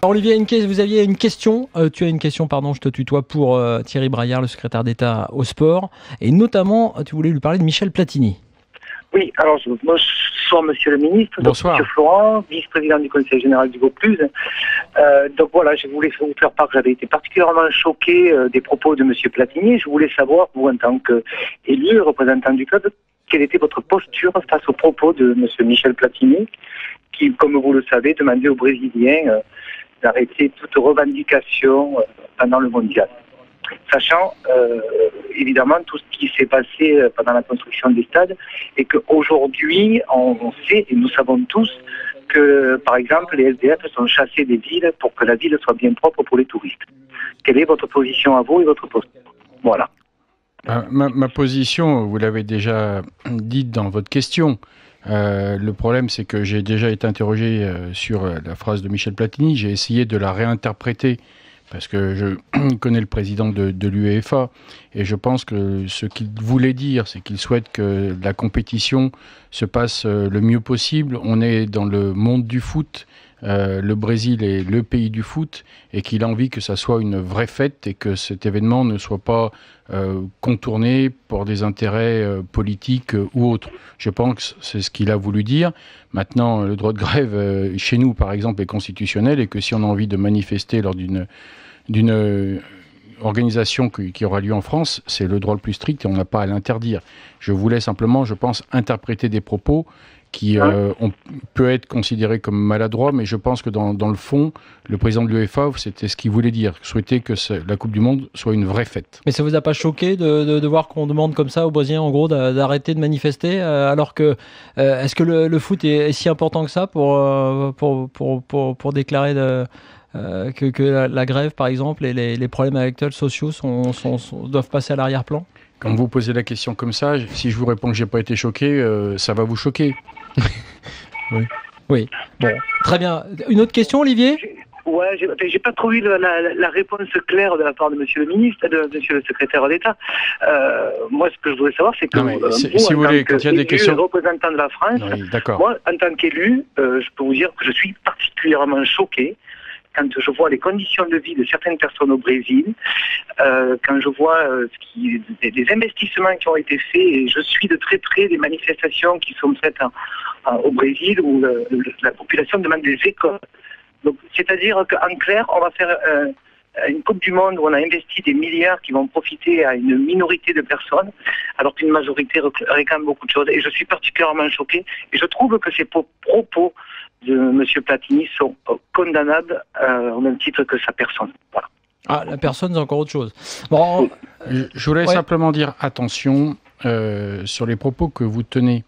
Alors Olivier, vous aviez une question, tu as une question, pardon, je te tutoie, pour Thierry Braillard, le secrétaire d'État au sport, et notamment, tu voulais lui parler de Michel Platini. Oui, alors bonsoir Monsieur le Ministre, Bonsoir. Monsieur Florent, vice-président du Conseil général du Vaucluse. Donc voilà, je voulais vous faire part que j'avais été particulièrement choqué des propos de Monsieur Platini. Je voulais savoir, vous en tant qu'élu, représentant du club, quelle était votre posture face aux propos de Monsieur Michel Platini, qui, comme vous le savez, demandait aux Brésiliens d'arrêter toute revendication pendant le mondial. Sachant évidemment tout ce qui s'est passé pendant la construction des stades et qu'aujourd'hui on sait et nous savons tous que par exemple les SDF sont chassés des villes pour que la ville soit bien propre pour les touristes. Quelle est votre position à vous et votre posture? Voilà. Ma position, vous l'avez déjà dite dans votre question. Le problème, c'est que j'ai déjà été interrogé sur la phrase de Michel Platini. J'ai essayé de la réinterpréter parce que je connais le président de l'UEFA et je pense que ce qu'il voulait dire, c'est qu'il souhaite que la compétition se passe le mieux possible. On est dans le monde du foot. Le Brésil est le pays du foot et qu'il a envie que ça soit une vraie fête et que cet événement ne soit pas contourné pour des intérêts politiques ou autres. Je pense que c'est ce qu'il a voulu dire. Maintenant, le droit de grève chez nous, par exemple, est constitutionnel et que si on a envie de manifester lors d'une organisation qui aura lieu en France, c'est le droit le plus strict et on n'a pas à l'interdire. Je voulais simplement, je pense, interpréter des propos qui peut être considérés comme maladroits, mais je pense que dans le fond, le président de l'UEFA, c'était ce qu'il voulait dire, souhaiter que la Coupe du Monde soit une vraie fête. Mais ça vous a pas choqué de voir qu'on demande comme ça aux Brésiliens, en gros, d'arrêter de manifester, alors que est-ce que le foot est si important que ça pour déclarer que la grève, par exemple, et les problèmes actuels sociaux doivent passer à l'arrière-plan? Quand vous posez la question comme ça, si je vous réponds que j'ai pas été choqué, ça va vous choquer. Oui. Bon, très bien. Une autre question, Olivier? Ouais, j'ai pas trop eu la réponse claire de la part de Monsieur le Ministre, de Monsieur le Secrétaire d'État. Moi, ce que je voudrais savoir, c'est que vous, si vous voulez, quand il y a des questions, représentant de la France, oui, d'accord. moi, en tant qu'élu, je peux vous dire que je suis particulièrement choqué quand je vois les conditions de vie de certaines personnes au Brésil, quand je vois des investissements qui ont été faits, et je suis de très près des manifestations qui sont faites au Brésil où la population demande des écoles. Donc, c'est-à-dire qu'en clair, on va faire une Coupe du Monde où on a investi des milliards qui vont profiter à une minorité de personnes, alors qu'une majorité réclame beaucoup de choses. Et je suis particulièrement choqué. Et je trouve que ces propos de M. Platini sont condamnables au même titre que sa personne. Voilà. Ah, la personne, c'est encore autre chose. Bon, je voulais simplement dire attention sur les propos que vous tenez.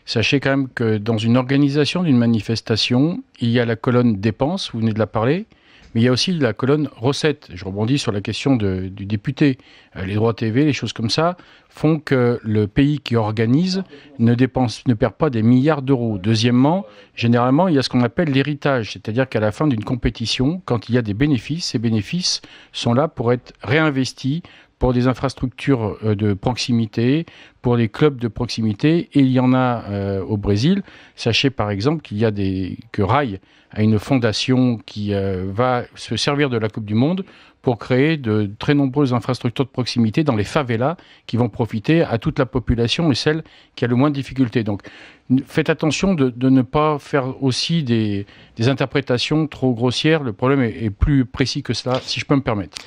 Sachez quand même que dans une organisation d'une manifestation, il y a la colonne dépenses, vous venez de la parler, mais il y a aussi la colonne recettes. Je rebondis sur la question du député. Les droits TV, les choses comme ça, font que le pays qui organise ne perd pas des milliards d'euros. Deuxièmement, généralement, il y a ce qu'on appelle l'héritage, c'est-à-dire qu'à la fin d'une compétition, quand il y a des bénéfices, ces bénéfices sont là pour être réinvestis pour des infrastructures de proximité, pour des clubs de proximité, et il y en a au Brésil. Sachez par exemple que RAI a une fondation qui va se servir de la Coupe du Monde pour créer de très nombreuses infrastructures de proximité dans les favelas qui vont profiter à toute la population et celle qui a le moins de difficultés. Donc faites attention de ne pas faire aussi des interprétations trop grossières. Le problème est plus précis que cela, si je peux me permettre.